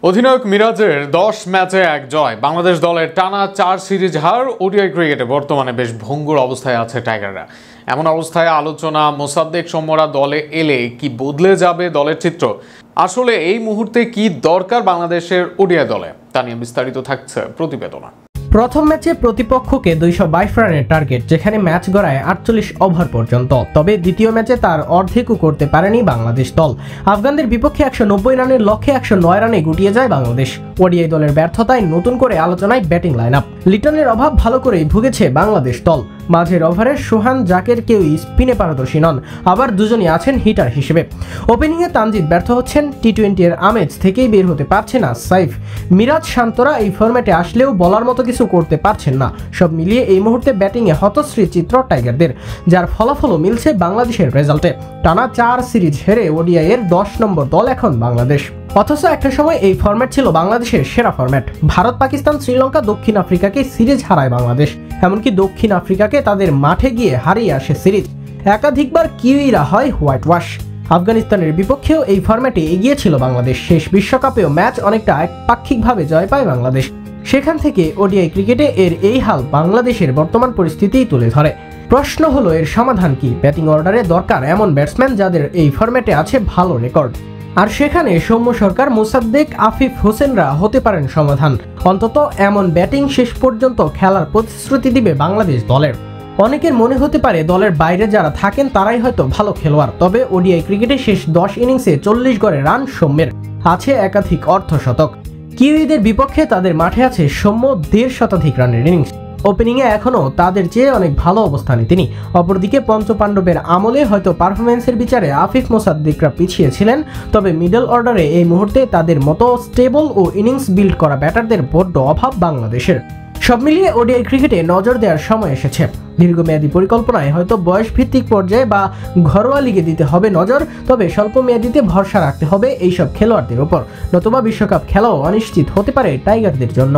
অধিনায়ক মিরাজের 10 ম্যাচে 1 জয়, বাংলাদেশ দলের টানা 4 সিরিজ হার। ওডিআই ক্রিকেটে বর্তমানে বেশ ভঙ্গুর অবস্থায় আছে টাইগাররা। এমন অবস্থায় আলোচনা, মোসাদ্দেক সৌম্যরা দলে এলে কি বদলে যাবে দলের চিত্র? আসলে এই মুহূর্তে কি দরকার বাংলাদেশের ওডিআই দলে, তা নিয়ে বিস্তারিত থাকছে প্রতিবেদনা। প্রথম ম্যাচে প্রতিপক্ষকে 222 রানের টার্গেট, যেখানে ম্যাচ গড়ায় 48 ওভার পর্যন্ত। তবে দ্বিতীয় ম্যাচে তার অর্ধেকও করতে পারেনি বাংলাদেশ দল। আফগানদের বিপক্ষে 190 রানের লক্ষ্যে 109 রানে গুটিয়ে যায় বাংলাদেশ। ওডিআই দলের ব্যর্থতায় নতুন করে আলোচনায় ব্যাটিং লাইন আপ। লিটনের অভাব ভালো করেই ভুগেছে বাংলাদেশ দল। মাঝের ওভারে সোহান, জাকের কেউই স্পিনে পারদর্শী নন, আবার দুজনই আছেন হিটার হিসেবে। ওপেনিংয়ে তানজিদ ব্যর্থ হচ্ছেন, টি-20 এর আমেজ থেকেই বের হতে পারছে না সাইফ। মিরাজ, শান্তরা এই ফরম্যাটে আসলেও বলার মতো কিছু করতে পারছেন না। সব মিলিয়ে এই মুহূর্তে ব্যাটিংয়ে হতশ্রী চিত্র টাইগারদের, যার ফলাফলও মিলছে বাংলাদেশের রেজাল্টে। টানা 4 সিরিজ হেরে ওডিআই এর 10 নম্বর দল এখন বাংলাদেশ। অথচ একটা সময় এই ফরম্যাট ছিল বাংলাদেশের সেরা ফরম্যাট। ভারত, পাকিস্তান, শ্রীলঙ্কা, দক্ষিণ আফ্রিকাকে সিরিজ হারায় বাংলাদেশ। এমনকি দক্ষিণ আফ্রিকাকে তাদের মাঠে গিয়ে হারিয়ে আসে সিরিজ। একাধিকবার কিউইরা হয় হোয়াইট ওয়াশ। আফগানিস্তানের বিপক্ষেও এই ফরম্যাটে এগিয়ে ছিল বাংলাদেশ। শেষ বিশ্বকাপেও ম্যাচ অনেকটা একপাক্ষিকভাবে জয় পায় বাংলাদেশ। সেখান থেকে ওডিআই ক্রিকেটে এর এই হাল বাংলাদেশের বর্তমান পরিস্থিতিই তুলে ধরে। প্রশ্ন হলো, এর সমাধান কি? ব্যাটিং অর্ডারে দরকার এমন ব্যাটসম্যান যাদের এই ফরম্যাটে আছে ভালো রেকর্ড। আর সেখানে সৌম্য সরকার, মোসাদ্দেক, আফিফ হোসেনরা হতে পারেন সমাধান। অন্তত এমন ব্যাটিং শেষ পর্যন্ত খেলার প্রতিশ্রুতি দিবে বাংলাদেশ দলের। অনেকের মনে হতে পারে দলের বাইরে যারা থাকেন তারাই হয়তো ভালো খেলোয়াড়। তবে ওডিআই ক্রিকেটে শেষ 10 ইনিংসে 40 গড়ে রান সৌম্যের, আছে একাধিক অর্ধশতক। কিউইদের বিপক্ষে তাদের মাঠে আছে সৌম্য 1.5 শতাধিক রানের ইনিংস। ওপেনিংয়ে এখনও তাদের চেয়ে অনেক ভালো অবস্থানে তিনি। অপরদিকে পঞ্চপাণ্ডবের আমলে হয়তো পারফরমেন্সের বিচারে আফিফ, মোসাদ্দেকরা পিছিয়ে ছিলেন। তবে মিডল অর্ডারে এই মুহূর্তে তাদের মতো স্টেবল ও ইনিংস বিল্ড করা ব্যাটারদের বড্ড অভাব বাংলাদেশের। সব মিলিয়ে ওডিআই ক্রিকেটে নজর দেওয়ার সময় এসেছে। দীর্ঘমেয়াদী পরিকল্পনায় হয়তো বয়স ভিত্তিক পর্যায়ে বা ঘরোয়া লিগে দিতে হবে নজর। তবে স্বল্প মেয়াদিতে ভরসা রাখতে হবে এইসব খেলোয়াড়দের উপর, নতুবা বিশ্বকাপ খেলাও অনিশ্চিত হতে পারে টাইগারদের জন্য।